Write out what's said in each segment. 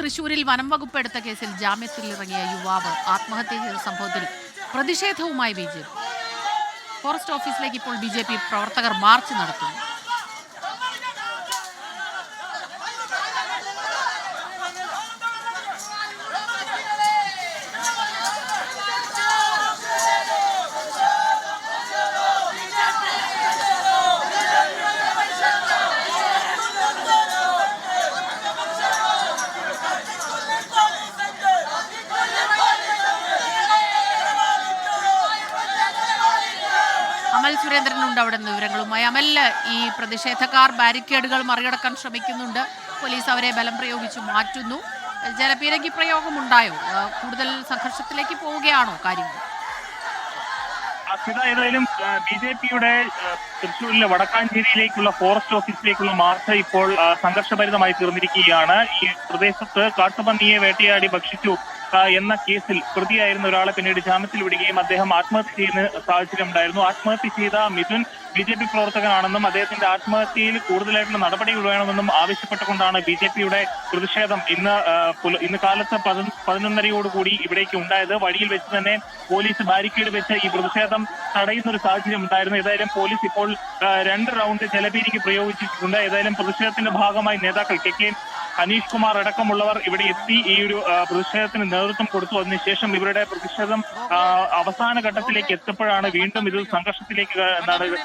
തൃശൂരിൽ വനം വകുപ്പ് എടുത്ത കേസിൽ ജാമ്യത്തിൽ ഇറങ്ങിയ യുവാവ് ആത്മഹത്യ ചെയ്ത സംഭവത്തിൽ പ്രതിഷേധവുമായി ബി.ജെ.പി. ഫോറസ്റ്റ് ഓഫീസിലേക്ക് ഇപ്പോൾ ബി.ജെ.പി. പ്രവർത്തകർ മാർച്ച് നടത്തുന്നു. അമൽ സുരേന്ദ്രനുണ്ട് അവിടെ നിന്ന് വിവരങ്ങളുമായി. അമൽ, ഈ പ്രതിഷേധക്കാർ ബാരിക്കേഡുകൾ മറികടക്കാൻ ശ്രമിക്കുന്നുണ്ട്. പോലീസ് അവരെ ബലം പ്രയോഗിച്ചു മാറ്റുന്നു. ജലപീരങ്കി പ്രയോഗമുണ്ടായോ? കൂടുതൽ സംഘർഷത്തിലേക്ക് പോവുകയാണോ കാര്യങ്ങൾ? ഏതായാലും ബി.ജെ.പിയുടെ തൃശ്ശൂരിലെ വടക്കാഞ്ചേരിയിലേക്കുള്ള ഫോറസ്റ്റ് ഓഫീസിലേക്കുള്ള മാർച്ച് ഇപ്പോൾ സംഘർഷഭരിതമായി തീർന്നിരിക്കുകയാണ്. ഈ പ്രദേശത്ത് കാട്ടുപന്നിയെ വേട്ടയാടി ഭക്ഷിച്ചു എന്ന കേസിൽ പ്രതിയായിരുന്ന ഒരാളെ പിന്നീട് ജാമ്യത്തിൽ വിടുകയും അദ്ദേഹം ആത്മഹത്യ ചെയ്യുന്ന സാഹചര്യം ഉണ്ടായിരുന്നു. ആത്മഹത്യ ചെയ്ത മിഥുൻ ബി.ജെ.പി. പ്രവർത്തകനാണെന്നും അദ്ദേഹത്തിന്റെ ആത്മഹത്യയിൽ കൂടുതലായിട്ടുള്ള നടപടികൾ വേണമെന്നും ആവശ്യപ്പെട്ടുകൊണ്ടാണ് ബി.ജെ.പിയുടെ പ്രതിഷേധം ഇന്ന് കാലത്ത് 11:30 ഇവിടേക്ക് ഉണ്ടായത്. വഴിയിൽ വെച്ച് തന്നെ പോലീസ് ബാരിക്കേഡ് വെച്ച് ഈ പ്രതിഷേധം തടയുന്ന ഒരു സാഹചര്യം ഉണ്ടായിരുന്നു. ഏതായാലും പോലീസ് ഇപ്പോൾ 2 റൗണ്ട് ജലപീരങ്കി പ്രയോഗിച്ചിട്ടുണ്ട്. ഏതായാലും പ്രതിഷേധത്തിന്റെ ഭാഗമായി നേതാക്കൾ കെ അനീഷ് കുമാർ അടക്കമുള്ളവർ ഇവിടെ എത്തി ഈ ഒരു പ്രതിഷേധത്തിന് നേതൃത്വം കൊടുത്തു. അതിനുശേഷം ഇവരുടെ പ്രതിഷേധം അവസാന ഘട്ടത്തിലേക്ക് എത്തപ്പോഴാണ് വീണ്ടും ഇത് സംഘർഷത്തിലേക്ക്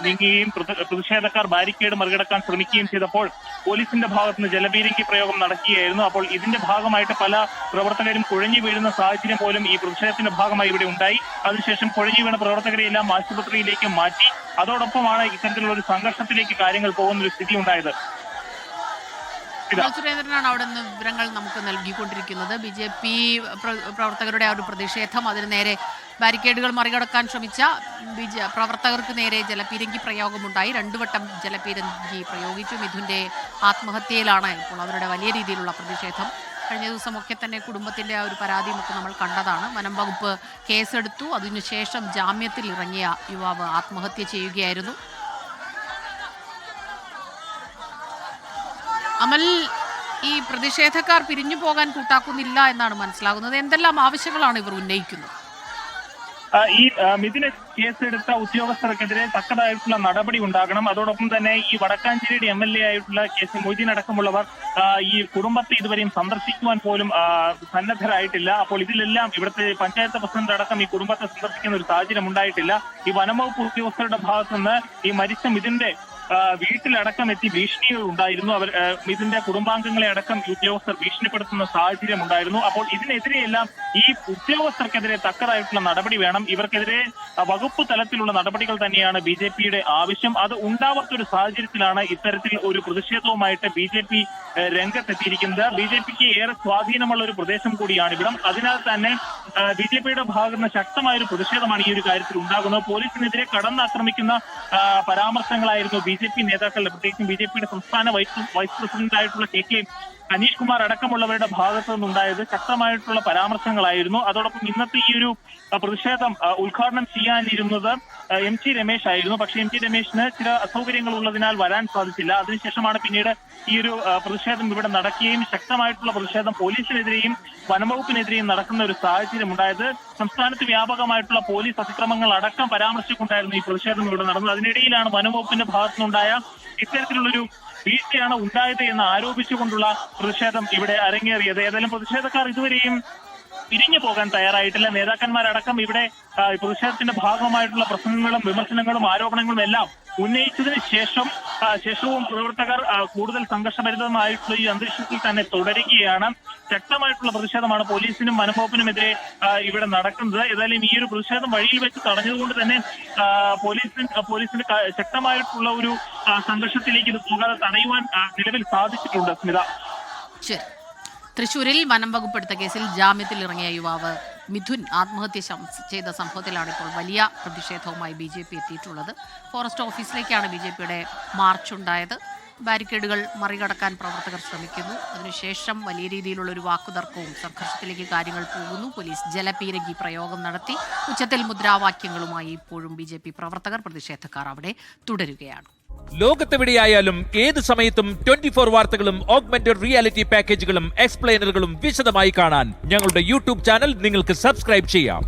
നീങ്ങുകയും പ്രതിഷേധക്കാർ ബാരിക്കേഡ് മറികടക്കാൻ ശ്രമിക്കുകയും ചെയ്തപ്പോൾ പോലീസിന്റെ ഭാഗത്തുനിന്ന് ജലപീരങ്കി പ്രയോഗം നടക്കുകയായിരുന്നു. അപ്പോൾ ഇതിന്റെ ഭാഗമായിട്ട് പല പ്രവർത്തകരും കുഴഞ്ഞു വീഴുന്ന സാഹചര്യം പോലും ഈ പ്രതിഷേധത്തിന്റെ ഭാഗമായി ഇവിടെ ഉണ്ടായി. അതിനുശേഷം കുഴഞ്ഞു വീണ പ്രവർത്തകരെ എല്ലാം ആശുപത്രിയിലേക്ക് മാറ്റി. അതോടൊപ്പമാണ് ഇത്തരത്തിലുള്ള ഒരു സംഘർഷത്തിലേക്ക് കാര്യങ്ങൾ പോകുന്ന ഒരു സ്ഥിതി ഉണ്ടായത്. സുരേന്ദ്രനാണ് അവിടെ നിന്ന് വിവരങ്ങൾ നമുക്ക് നൽകിക്കൊണ്ടിരിക്കുന്നത്. ബി.ജെ.പി. പ്രവർത്തകരുടെ ആ ഒരു പ്രതിഷേധം, അതിന് നേരെ ബാരിക്കേഡുകൾ മറികടക്കാൻ ശ്രമിച്ച പ്രവർത്തകർക്ക് നേരെ ജലപീരങ്കി പ്രയോഗമുണ്ടായി. 2 വട്ടം ജലപീരങ്കി പ്രയോഗിച്ചു. മിഥുന്റെ ആത്മഹത്യയിലാണ് ഇപ്പോൾ അവരുടെ വലിയ രീതിയിലുള്ള പ്രതിഷേധം. കഴിഞ്ഞ ദിവസമൊക്കെ തന്നെ കുടുംബത്തിന്റെ ആ ഒരു പരാതിയുമൊക്കെ നമ്മൾ കണ്ടതാണ്. വനം വകുപ്പ് കേസെടുത്തു. അതിനുശേഷം ജാമ്യത്തിൽ ഇറങ്ങിയ യുവാവ് ആത്മഹത്യ ചെയ്യുകയായിരുന്നു. അമൽ, ഈ പ്രതിഷേധക്കാർ പിരിഞ്ഞു പോകാൻ കൂട്ടാക്കുന്നില്ല എന്നാണ് മനസ്സിലാകുന്നത്. എന്തെല്ലാം ആവശ്യങ്ങളാണ് ഇവർ ഉന്നയിക്കുന്നത്? ഈ മിഥുന് കേസെടുത്ത ഉദ്യോഗസ്ഥർക്കെതിരെ തക്കതായിട്ടുള്ള നടപടി ഉണ്ടാകണം. അതോടൊപ്പം തന്നെ ഈ വടക്കാഞ്ചേരിയുടെ MLA ആയിട്ടുള്ള KC മൊയ്തീൻ അടക്കമുള്ളവർ ഈ കുടുംബത്തെ ഇതുവരെയും സന്ദർശിക്കുവാൻ പോലും സന്നദ്ധരായിട്ടില്ല. അപ്പോൾ ഇതിലെല്ലാം ഇവിടുത്തെ പഞ്ചായത്ത് പ്രസിഡന്റ് അടക്കം ഈ കുടുംബത്തെ സന്ദർശിക്കുന്ന ഒരു സാഹചര്യം ഉണ്ടായിട്ടില്ല. ഈ വനംവകുപ്പ് ഉദ്യോഗസ്ഥരുടെ ഭാഗത്തുനിന്ന് ഈ മരിച്ച മിഥുന്റെ വീട്ടിലടക്കം എത്തി ഭീഷണികൾ ഉണ്ടായിരുന്നു. ഇതിന്റെ കുടുംബാംഗങ്ങളെ അടക്കം ഉദ്യോഗസ്ഥർ ഭീഷണിപ്പെടുത്തുന്ന സാഹചര്യം ഉണ്ടായിരുന്നു. അപ്പോൾ ഇതിനെതിരെയെല്ലാം ഈ ഉദ്യോഗസ്ഥർക്കെതിരെ തക്കതായിട്ടുള്ള നടപടി വേണം. ഇവർക്കെതിരെ വകുപ്പ് തലത്തിലുള്ള നടപടികൾ തന്നെയാണ് ബി.ജെ.പിയുടെ ആവശ്യം. അത് ഉണ്ടാവാത്തൊരു സാഹചര്യത്തിലാണ് ഇത്തരത്തിൽ ഒരു പ്രതിഷേധവുമായിട്ട് ബി.ജെ.പി. രംഗത്തെത്തിയിരിക്കുന്നത്. ബി.ജെ.പിക്ക് ഏറെ സ്വാധീനമുള്ള ഒരു പ്രദേശം കൂടിയാണ് ഇവിടം. അതിനാൽ തന്നെ ബി.ജെ.പിയുടെ ഭാഗത്ത് നിന്ന് ശക്തമായൊരു പ്രതിഷേധമാണ് ഈ ഒരു കാര്യത്തിൽ ഉണ്ടാകുന്നത്. പോലീസിനെതിരെ കടന്നാക്രമിക്കുന്ന പരാമർശങ്ങളായിരുന്നു ബി.ജെ.പി. നേതാക്കളുടെ, പ്രത്യേകിച്ചും ബി.ജെ.പിയുടെ സംസ്ഥാന വൈസ് പ്രസിഡന്റ് ആയിട്ടുള്ള കെ അനീഷ് കുമാർ അടക്കമുള്ളവരുടെ ഭാഗത്തു നിന്നുണ്ടായത് ശക്തമായിട്ടുള്ള പരാമർശങ്ങളായിരുന്നു. അതോടൊപ്പം ഇന്നത്തെ ഈ ഒരു പ്രതിഷേധം ഉദ്ഘാടനം ചെയ്യാനിരുന്നത് MT രമേശ് ആയിരുന്നു. പക്ഷേ MT രമേശിന് ചില അസൗകര്യങ്ങൾ ഉള്ളതിനാൽ വരാൻ സാധിച്ചില്ല. അതിനുശേഷമാണ് പിന്നീട് ഈ ഒരു പ്രതിഷേധം ഇവിടെ നടക്കുകയും ശക്തമായിട്ടുള്ള പ്രതിഷേധം പോലീസിനെതിരെയും വനംവകുപ്പിനെതിരെയും നടക്കുന്ന ഒരു സാഹചര്യം ഉണ്ടായത്. സംസ്ഥാനത്ത് വ്യാപകമായിട്ടുള്ള പോലീസ് അതിക്രമങ്ങൾ അടക്കം പരാമർശിച്ചുകൊണ്ടായിരുന്നു ഈ പ്രതിഷേധം ഇവിടെ നടന്നത്. അതിനിടയിലാണ് വനംവകുപ്പിന്റെ ഭാഗത്തുനിന്നുണ്ടായ ഇത്തരത്തിലുള്ളൊരു വീഴ്ചയാണ് ഉണ്ടായത് എന്ന് ആരോപിച്ചുകൊണ്ടുള്ള പ്രതിഷേധം ഇവിടെ അരങ്ങേറിയത്. ഏതായാലും പ്രതിഷേധക്കാർ ഇതുവരെയും പിരിഞ്ഞു പോകാൻ തയ്യാറായിട്ടില്ല. നേതാക്കന്മാരടക്കം ഇവിടെ പ്രതിഷേധത്തിന്റെ ഭാഗമായിട്ടുള്ള പ്രസംഗങ്ങളും വിമർശനങ്ങളും ആരോപണങ്ങളും എല്ലാം ഉന്നയിച്ചതിന് ശേഷവും പ്രവർത്തകർ കൂടുതൽ സംഘർഷഭരിതമായിട്ടുള്ള ഈ അന്തരീക്ഷത്തിൽ തന്നെ തുടരുകയാണ്. ശക്തമായിട്ടുള്ള പ്രതിഷേധമാണ് പോലീസിനും വനംവകുപ്പിനുമെതിരെ ഇവിടെ നടക്കുന്നത്. ഏതായാലും ഈ ഒരു പ്രതിഷേധം വഴിയിൽ വെച്ച് തടഞ്ഞതുകൊണ്ട് തന്നെ പോലീസിന് ശക്തമായിട്ടുള്ള ഒരു സംഘർഷത്തിലേക്ക് ഇത് പോകാതെ തടയുവാൻ നിലവിൽ സാധിച്ചിട്ടുണ്ട്. സ്മിത, ശരി. തൃശൂരിൽ വനം വകുപ്പ് എടുത്ത കേസിൽ ജാമ്യത്തിൽ ഇറങ്ങിയ യുവാവ് മിഥുൻ ആത്മഹത്യ ചെയ്ത സംഭവത്തിലാണ് ഇപ്പോൾ വലിയ പ്രതിഷേധവുമായി ബി.ജെ.പി. എത്തിയിട്ടുള്ളത്. ഫോറസ്റ്റ് ഓഫീസിലേക്കാണ് ബി.ജെ.പിയുടെ മാർച്ച് ഉണ്ടായത്. ബാരിക്കേഡുകൾ മറികടക്കാൻ പ്രവർത്തകർ ശ്രമിക്കുന്നു. അതിനുശേഷം വലിയ രീതിയിലുള്ള ഒരു വാക്കുതർക്കവും സംഘർഷത്തിലേക്ക് കാര്യങ്ങൾ പോകുന്നു. പോലീസ് ജലപീരങ്കി പ്രയോഗം നടത്തി. ഉച്ചത്തിൽ മുദ്രാവാക്യങ്ങളുമായി ഇപ്പോഴും ബി.ജെ.പി. പ്രവർത്തകർ, പ്രതിഷേധക്കാർ അവിടെ തുടരുകയാണ്. ലോകത്തെവിടെയായാലും ഏത് സമയത്തും 24 വാർത്തകളും ഓഗ്മെന്റഡ് റിയാലിറ്റി പാക്കേജുകളും എക്സ്പ്ലെയിനറുകളും വിശദമായി കാണാൻ ഞങ്ങളുടെ യൂട്യൂബ് ചാനൽ നിങ്ങൾക്ക് സബ്സ്ക്രൈബ് ചെയ്യാം.